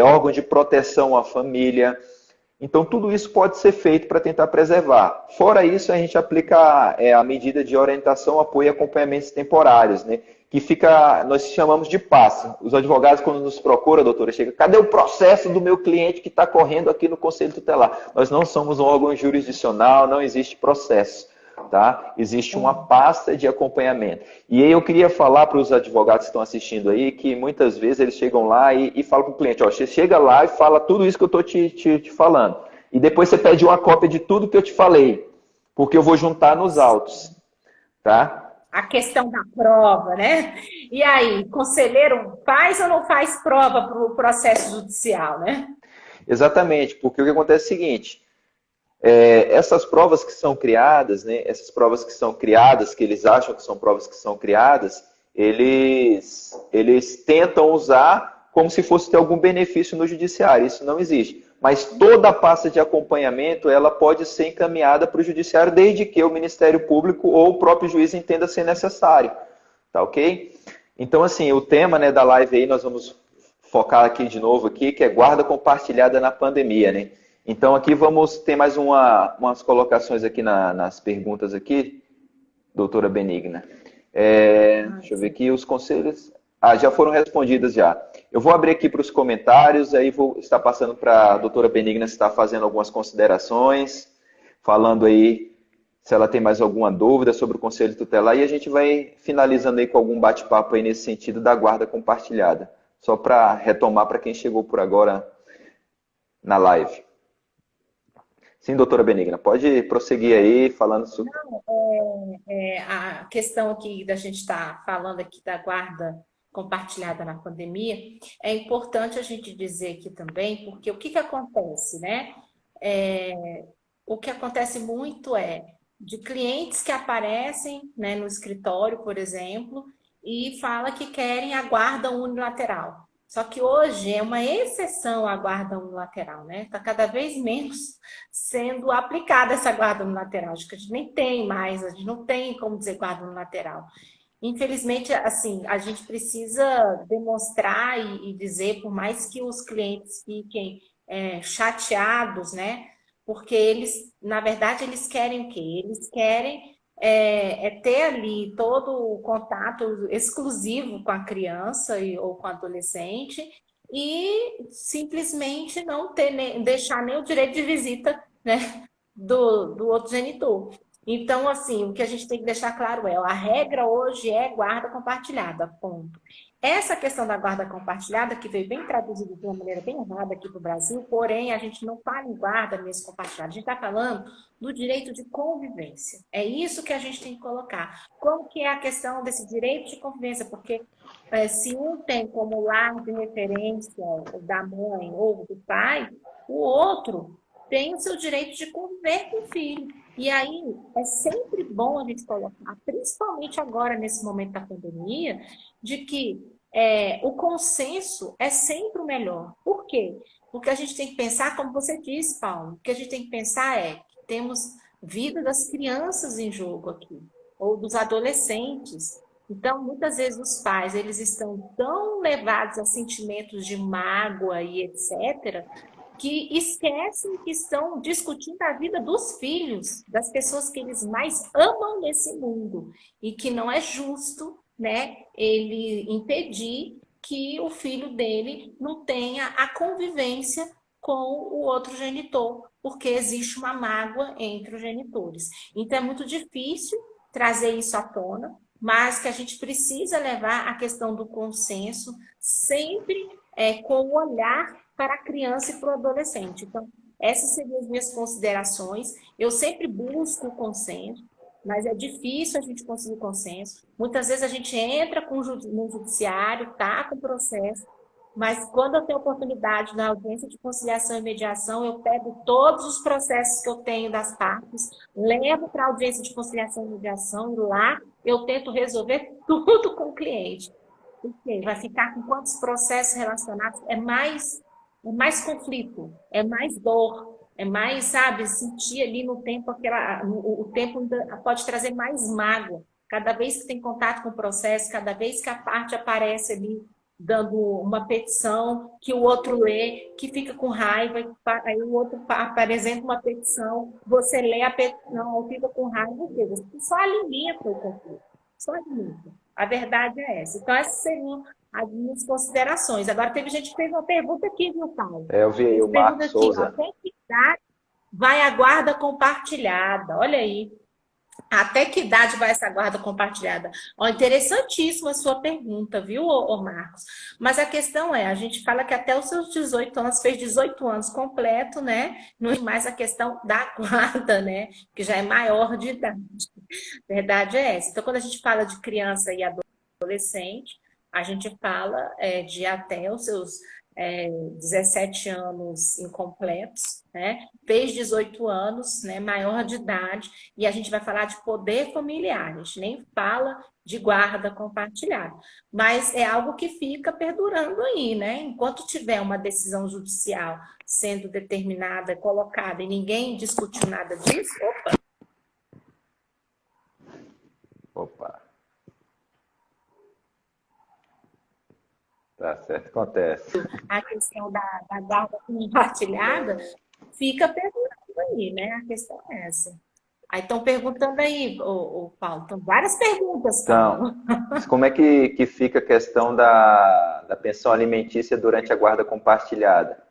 órgãos de proteção à família. Então, tudo isso pode ser feito para tentar preservar. Fora isso, a gente aplica a medida de orientação, apoio e acompanhamentos temporários, né? Que nós chamamos de passe. Os advogados, quando nos procuram, doutora, chega, cadê o processo do meu cliente que está correndo aqui no Conselho Tutelar? Nós não somos um órgão jurisdicional, não existe processo. Tá? Existe uma pasta de acompanhamento. E aí eu queria falar para os advogados que estão assistindo aí, que muitas vezes eles chegam lá e falam para o cliente, ó, você chega lá e fala tudo isso que eu estou te falando. E depois você pede uma cópia de tudo que eu te falei, porque eu vou juntar nos autos. Tá? A questão da prova, né? E aí, conselheiro faz ou não faz prova para o processo judicial, né? Exatamente, porque o que acontece é o seguinte, essas provas que são criadas, né, essas provas que são criadas, que eles acham que são provas que são criadas, eles tentam usar como se fosse ter algum benefício no judiciário. Isso não existe. Mas toda a pasta de acompanhamento, ela pode ser encaminhada para o judiciário, desde que o Ministério Público ou o próprio juiz entenda ser necessário. Tá ok? Então, assim, o tema, né, da live aí, nós vamos focar aqui de novo, aqui, que é guarda compartilhada na pandemia, né? Então, aqui vamos ter mais umas colocações aqui nas perguntas aqui, doutora Benigna. Deixa eu ver aqui os conselhos. Já foram respondidas já. Eu vou abrir aqui para os comentários, aí vou estar passando para a doutora Benigna se está fazendo algumas considerações, falando aí se ela tem mais alguma dúvida sobre o Conselho Tutelar, e a gente vai finalizando aí com algum bate-papo aí nesse sentido da guarda compartilhada. Só para retomar para quem chegou por agora na live. Sim, doutora Benigna, pode prosseguir aí falando sobre... A questão aqui da gente estar falando aqui da guarda compartilhada na pandemia, é importante a gente dizer aqui também, porque o que acontece, né? O que acontece muito de clientes que aparecem, né, no escritório, por exemplo, e fala que querem a guarda unilateral. Só que hoje é uma exceção a guarda unilateral, né? Está cada vez menos sendo aplicada essa guarda unilateral. Acho que a gente nem tem mais, a gente não tem como dizer guarda unilateral. Infelizmente, assim, a gente precisa demonstrar e dizer, por mais que os clientes fiquem chateados, né? Porque eles, na verdade, eles querem o quê? Eles querem ter ali todo o contato exclusivo com a criança ou com o adolescente e simplesmente não deixar nem o direito de visita, né, do outro genitor. Então, assim, o que a gente tem que deixar claro a regra hoje é guarda compartilhada, ponto. Essa questão da guarda compartilhada, que veio bem traduzida de uma maneira bem errada aqui para o Brasil, porém, a gente não fala em guarda mesmo compartilhada, a gente está falando do direito de convivência. É isso que a gente tem que colocar. Como que é a questão desse direito de convivência? Porque se um tem como lar de referência da mãe ou do pai, o outro tem o seu direito de conviver com o filho. E aí, é sempre bom a gente colocar, principalmente agora, nesse momento da pandemia, de que o consenso é sempre o melhor. Por quê? Porque a gente tem que pensar, como você disse, Paulo, o que a gente tem que pensar que temos vida das crianças em jogo aqui, ou dos adolescentes. Então, muitas vezes os pais, eles estão tão levados a sentimentos de mágoa e etc., que esquecem que estão discutindo a vida dos filhos, das pessoas que eles mais amam nesse mundo, e que não é justo, né, ele impedir que o filho dele não tenha a convivência com o outro genitor, porque existe uma mágoa entre os genitores. Então, é muito difícil trazer isso à tona, mas que a gente precisa levar a questão do consenso sempre com o olhar para a criança e para o adolescente. Então, essas seriam as minhas considerações. Eu sempre busco o consenso, mas é difícil a gente conseguir consenso. Muitas vezes a gente entra no judiciário, está com o processo, mas quando eu tenho oportunidade na audiência de conciliação e mediação, eu pego todos os processos que eu tenho das partes, levo para a audiência de conciliação e mediação, e lá eu tento resolver tudo com o cliente. Porque vai ficar com quantos processos relacionados? É mais conflito, é mais dor, é mais, sabe, sentir ali no tempo o tempo pode trazer mais mágoa. Cada vez que tem contato com o processo, cada vez que a parte aparece ali dando uma petição que o outro lê, que fica com raiva, aí o outro apresenta uma petição, você lê a petição, fica com raiva, você só alimenta o conflito, só alimenta. A verdade é essa. Então, essas seriam as minhas considerações. Agora, teve gente que fez uma pergunta aqui, viu, Paulo? Eu vi aí o Marcos Souza. Até que idade vai a guarda compartilhada? Olha aí. Até que idade vai essa guarda compartilhada? Ó, interessantíssima a sua pergunta, viu, Marcos? Mas a questão é, a gente fala que até os seus 18 anos, fez 18 anos completo, né? Não é mais a questão da guarda, né? Que já é maior de idade. Verdade é essa. Então, quando a gente fala de criança e adolescente, a gente fala de até os seus 17 anos incompletos, né? Fez 18 anos, né? Maior de idade, e a gente vai falar de poder familiar, a gente nem fala de guarda compartilhada, mas é algo que fica perdurando aí, né? Enquanto tiver uma decisão judicial sendo determinada, colocada, e ninguém discutiu nada disso, Opa. Tá certo, acontece. A questão da guarda compartilhada fica perdurando aí, né? A questão é essa. Aí estão perguntando aí, o Paulo, estão várias perguntas, Paulo. Então, como é que fica a questão da pensão alimentícia durante a guarda compartilhada?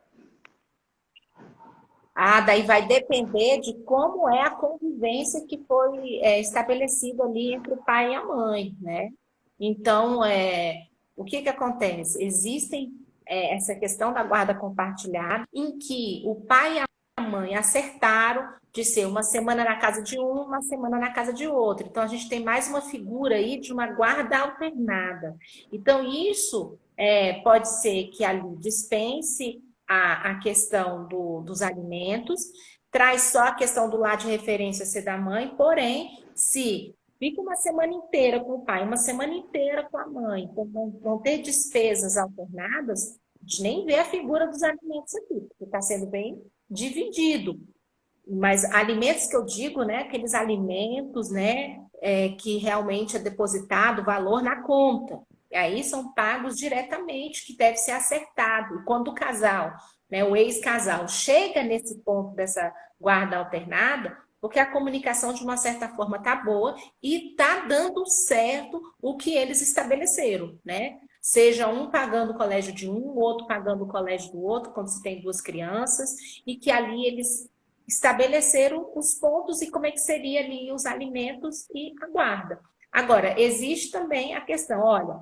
Daí vai depender de como é a convivência que foi estabelecida ali entre o pai e a mãe, né? Então, o que acontece? Existem essa questão da guarda compartilhada, em que o pai e a mãe acertaram de ser uma semana na casa de um, uma semana na casa de outro. Então, a gente tem mais uma figura aí de uma guarda alternada. Então, isso pode ser que ali dispense a questão dos alimentos, traz só a questão do lar de referência ser da mãe, porém, se fica uma semana inteira com o pai, uma semana inteira com a mãe, então vão ter despesas alternadas, a gente nem vê a figura dos alimentos aqui, porque está sendo bem dividido. Mas alimentos que eu digo, né, aqueles alimentos, né, que realmente é depositado o valor na conta. E aí são pagos diretamente, que deve ser acertado. E quando o casal, né, o ex-casal, chega nesse ponto dessa guarda alternada, porque a comunicação, de uma certa forma, está boa e está dando certo o que eles estabeleceram, né? Seja um pagando o colégio de um, o outro pagando o colégio do outro, quando se tem duas crianças, e que ali eles estabeleceram os pontos e como é que seria ali os alimentos e a guarda. Agora, existe também a questão, olha,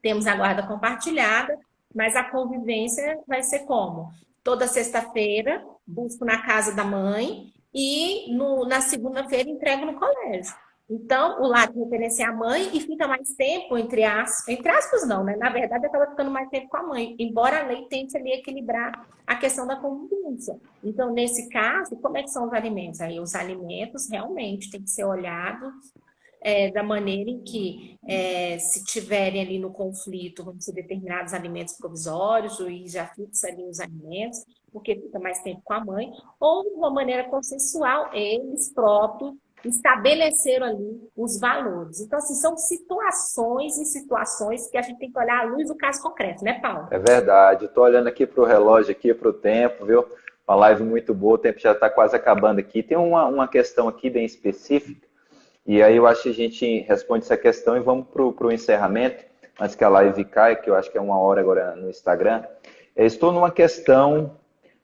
temos a guarda compartilhada, mas a convivência vai ser como? Toda sexta-feira, busco na casa da mãe e na segunda-feira entrego no colégio. Então, o lar de referência é a mãe e fica mais tempo, entre aspas não, né? Na verdade, acaba ficando mais tempo com a mãe, embora a lei tente ali equilibrar a questão da convivência. Então, nesse caso, como é que são os alimentos? Aí, os alimentos realmente têm que ser olhados da maneira em que, se tiverem ali no conflito, vão ser determinados alimentos provisórios, o juiz já fixa ali os alimentos, porque fica mais tempo com a mãe, ou de uma maneira consensual, eles próprios estabeleceram ali os valores. Então, assim, são situações e situações que a gente tem que olhar à luz do caso concreto, né, Paulo? É verdade. Estou olhando aqui para o relógio, aqui para o tempo, viu? Uma live muito boa, o tempo já está quase acabando aqui. Tem uma questão aqui bem específica, e aí eu acho que a gente responde essa questão e vamos para o encerramento, antes que a live caia, que eu acho que é 1 hora agora no Instagram. Eu estou numa questão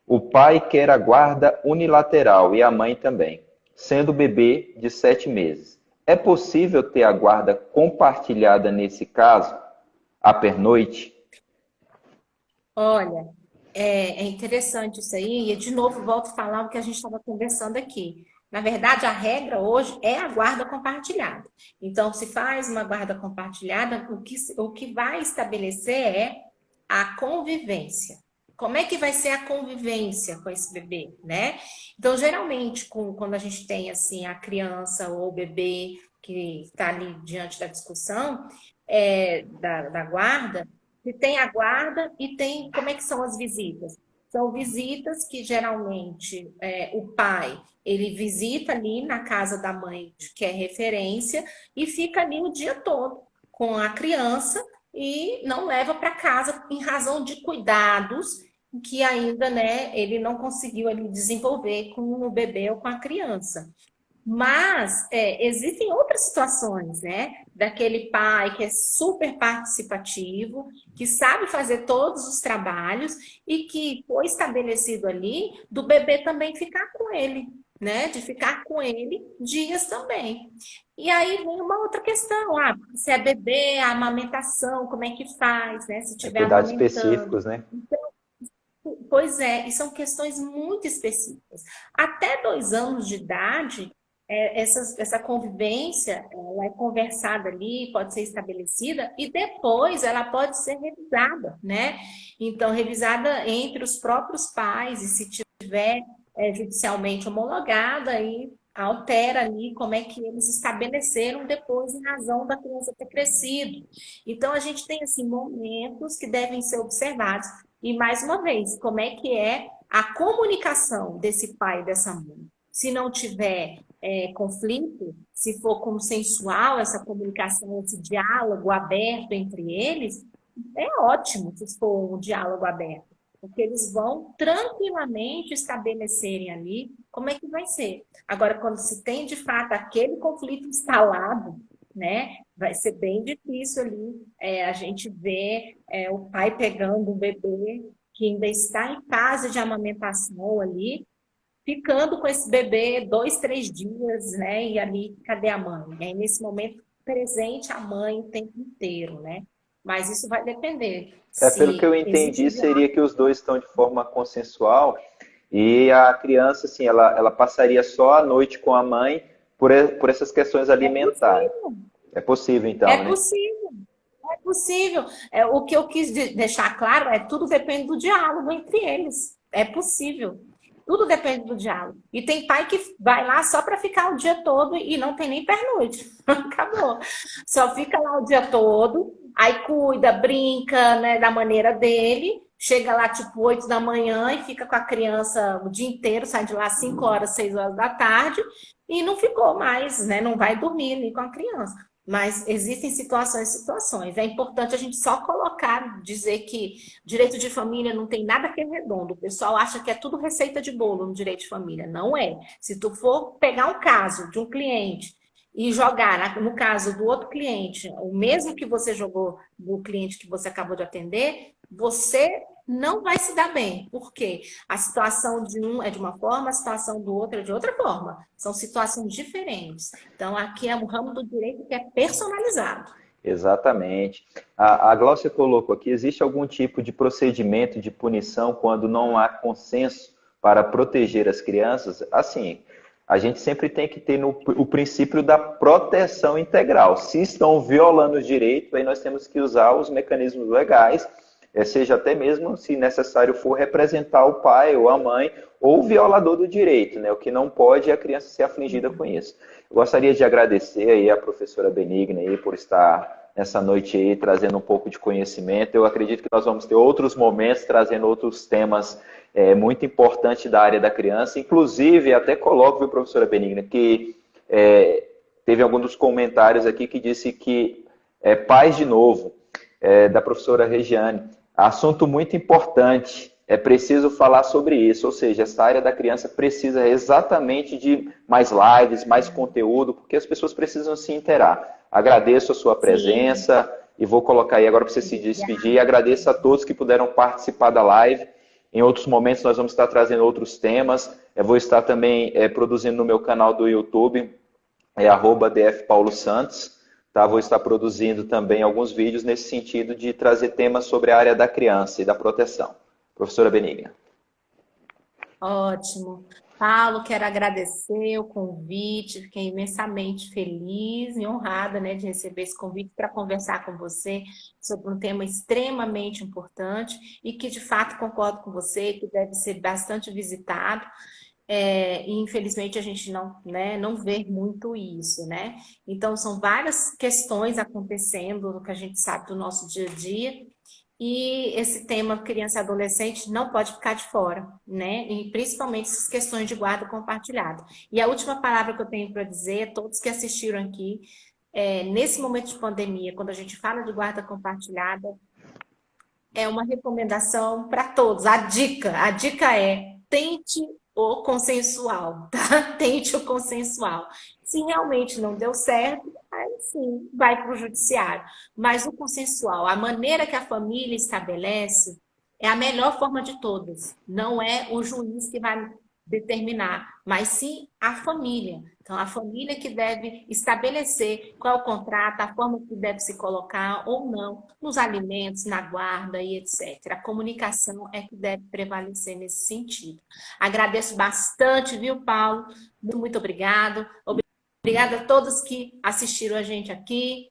O pai quer a guarda unilateral e a mãe também, sendo o bebê de 7 meses. É possível ter a guarda compartilhada nesse caso, à pernoite? Olha, é interessante isso aí, e de novo volto a falar o que a gente estava conversando aqui. Na verdade, a regra hoje é a guarda compartilhada. Então, se faz uma guarda compartilhada, o que vai estabelecer é a convivência. Como é que vai ser a convivência com esse bebê, né? Então, geralmente, quando a gente tem assim a criança ou o bebê que está ali diante da discussão da guarda, e tem a guarda e tem como é que são as visitas? São visitas que geralmente o pai ele visita ali na casa da mãe, que é referência, e fica ali o dia todo com a criança e não leva para casa em razão de cuidados que ainda, né, ele não conseguiu ali desenvolver com o bebê ou com a criança. Mas existem outras situações, né? Daquele pai que é super participativo, que sabe fazer todos os trabalhos e que foi estabelecido ali do bebê também ficar com ele, né? De ficar com ele dias também. E aí vem uma outra questão, se é bebê, a amamentação, como é que faz, né? Se estiver Cuidados amamentando. específicos, né? Pois é, e são questões muito específicas. Até 2 anos de idade, essa convivência, ela é conversada ali, pode ser estabelecida, e depois ela pode ser revisada, né? Então, revisada entre os próprios pais, e se tiver judicialmente homologada, aí altera ali como é que eles estabeleceram depois em razão da criança ter crescido. Então, a gente tem, assim, momentos que devem ser observados. E, mais uma vez, como é que é a comunicação desse pai e dessa mãe? Se não tiver conflito, se for consensual essa comunicação, esse diálogo aberto entre eles, é ótimo se for um diálogo aberto, porque eles vão tranquilamente estabelecerem ali como é que vai ser. Agora, quando se tem de fato aquele conflito instalado, né, vai ser bem difícil ali a gente ver o pai pegando um bebê que ainda está em fase de amamentação ali, ficando com esse bebê 2, 3 dias, né? E ali, cadê a mãe? E aí, nesse momento, presente a mãe o tempo inteiro, né? Mas isso vai depender. Pelo que eu Se entendi, existe seria que os dois estão de forma consensual e a criança, assim, ela passaria só a noite com a mãe por essas questões é alimentares. possível, É possível, é então, né? possível, é possível. O que eu quis deixar claro tudo depende do diálogo entre eles. É possível. Tudo depende do diálogo. E tem pai que vai lá só para ficar o dia todo e não tem nem pernoite. Acabou. Só fica lá o dia todo, aí cuida, brinca, né, da maneira dele. Chega lá tipo 8 da manhã e fica com a criança o dia inteiro, sai de lá 5 horas, 6 horas da tarde e não ficou mais, né? Não vai dormir ali com a criança. Mas existem situações e situações. É importante a gente só colocar, dizer que direito de família não tem nada que é redondo. O pessoal acha que é tudo receita de bolo no direito de família. Não é. Se tu for pegar um caso de um cliente e jogar, no caso do outro cliente, o mesmo que você jogou do cliente que você acabou de atender, você não vai se dar bem. Por quê? A situação de um é de uma forma, a situação do outro é de outra forma. São situações diferentes. Então, aqui é um ramo do direito que é personalizado. Exatamente. A Gláucia colocou aqui, existe algum tipo de procedimento de punição quando não há consenso para proteger as crianças? Assim, a gente sempre tem que ter o princípio da proteção integral. Se estão violando os direitos, aí nós temos que usar os mecanismos legais, seja até mesmo, se necessário for, representar o pai ou a mãe ou o violador do direito, né? O que não pode é a criança ser afligida com isso. Eu gostaria de agradecer aí a professora Benigna aí por estar nessa noite aí trazendo um pouco de conhecimento. Eu acredito que nós vamos ter outros momentos trazendo outros temas muito importantes da área da criança. Inclusive, até coloco, viu, professora Benigna, que teve algum dos comentários aqui que disse que pais de novo, da professora Regiane. Assunto muito importante, é preciso falar sobre isso, ou seja, essa área da criança precisa exatamente de mais lives, mais conteúdo, porque as pessoas precisam se inteirar. Agradeço a sua presença e vou colocar aí agora para você se despedir. Agradeço a todos que puderam participar da live Em outros momentos nós vamos estar trazendo outros temas. Eu vou estar também produzindo no meu canal do YouTube, @dfpaulosantos. Tá? Vou estar produzindo também alguns vídeos nesse sentido de trazer temas sobre a área da criança e da proteção. Professora Benigna. Ótimo. Paulo, quero agradecer o convite, fiquei imensamente feliz e honrada, né, de receber esse convite para conversar com você sobre um tema extremamente importante e que, de fato, concordo com você, que deve ser bastante visitado. E infelizmente a gente não, né, não vê muito isso, né? Então são várias questões acontecendo no que a gente sabe do nosso dia a dia, e esse tema criança e adolescente não pode ficar de fora, né? E principalmente essas questões de guarda compartilhada. E a última palavra que eu tenho para dizer, todos que assistiram aqui, nesse momento de pandemia, quando a gente fala de guarda compartilhada, é uma recomendação para todos. A dica é: tente o consensual, tá? Tente o consensual. Se realmente não deu certo, aí sim, vai para o judiciário. Mas o consensual, a maneira que a família estabelece, é a melhor forma de todas. Não é o juiz que vai determinar, mas sim a família. Então, a família que deve estabelecer qual é o contrato, a forma que deve se colocar ou não nos alimentos, na guarda e etc. A comunicação é que deve prevalecer nesse sentido. Agradeço bastante, viu, Paulo? Muito obrigado. Obrigada a todos que assistiram a gente aqui.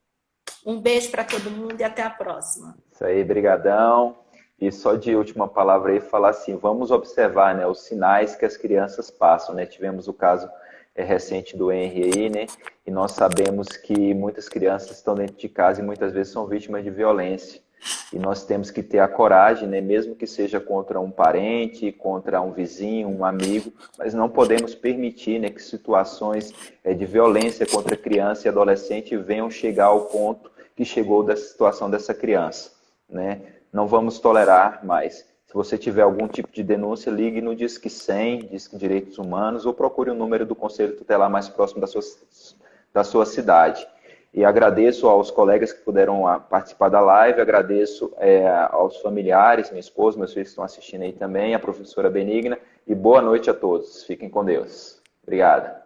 Um beijo para todo mundo e até a próxima. Isso aí, brigadão. E só de última palavra aí, falar assim, vamos observar, né, os sinais que as crianças passam, né? Tivemos o caso recente do Henry aí, né? E nós sabemos que muitas crianças estão dentro de casa e muitas vezes são vítimas de violência. E nós temos que ter a coragem, né, mesmo que seja contra um parente, contra um vizinho, um amigo, mas não podemos permitir, né, que situações de violência contra criança e adolescente venham chegar ao ponto que chegou da situação dessa criança, né? Não vamos tolerar mais. Se você tiver algum tipo de denúncia, ligue no Disque 100, Disque Direitos Humanos, ou procure o número do Conselho Tutelar mais próximo da sua cidade. E agradeço aos colegas que puderam participar da live, agradeço aos familiares, minha esposa, meus filhos que estão assistindo aí também, a professora Benigna, e boa noite a todos. Fiquem com Deus. Obrigado.